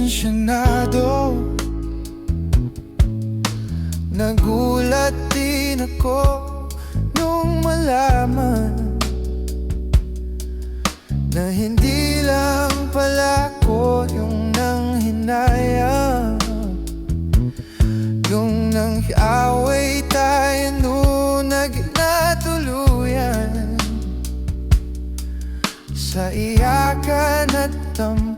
tensyonado. Nagulat din ako nung malaman na hindi lang pala ko yung nanghinayang, yung nang-away tayo noon naging-natuluyan sa iyakan at tampo.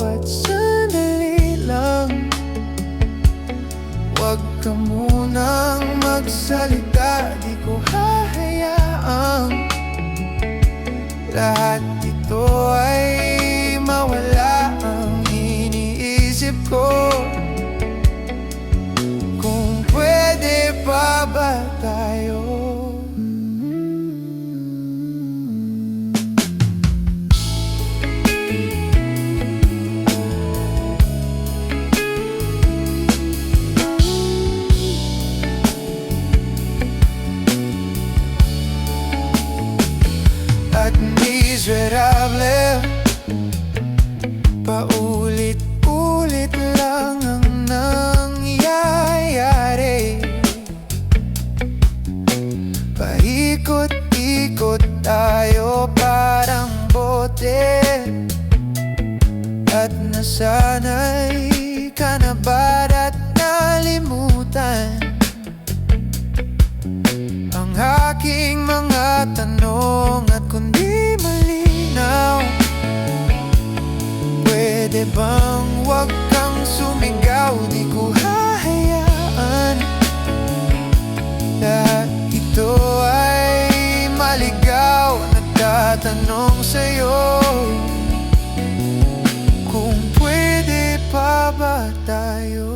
At sandali lang, huwag ka munang magsalita, di ko hahayaang lahat ito ay mawala. Ang iniisip ko, kung pwede pa ba tayo? At miserable, paulit-ulit lang ang nangyayari. Paikot-ikot tayo parang bote. At nasanay ka na ba at nalimutan ang aking mga tanong? At kung di malinaw, pwede bang wag kang sumigaw? Di ko hahayaan lahat ito ay maligaw. Nagtatanong sa'yo kung pwede pa ba tayo?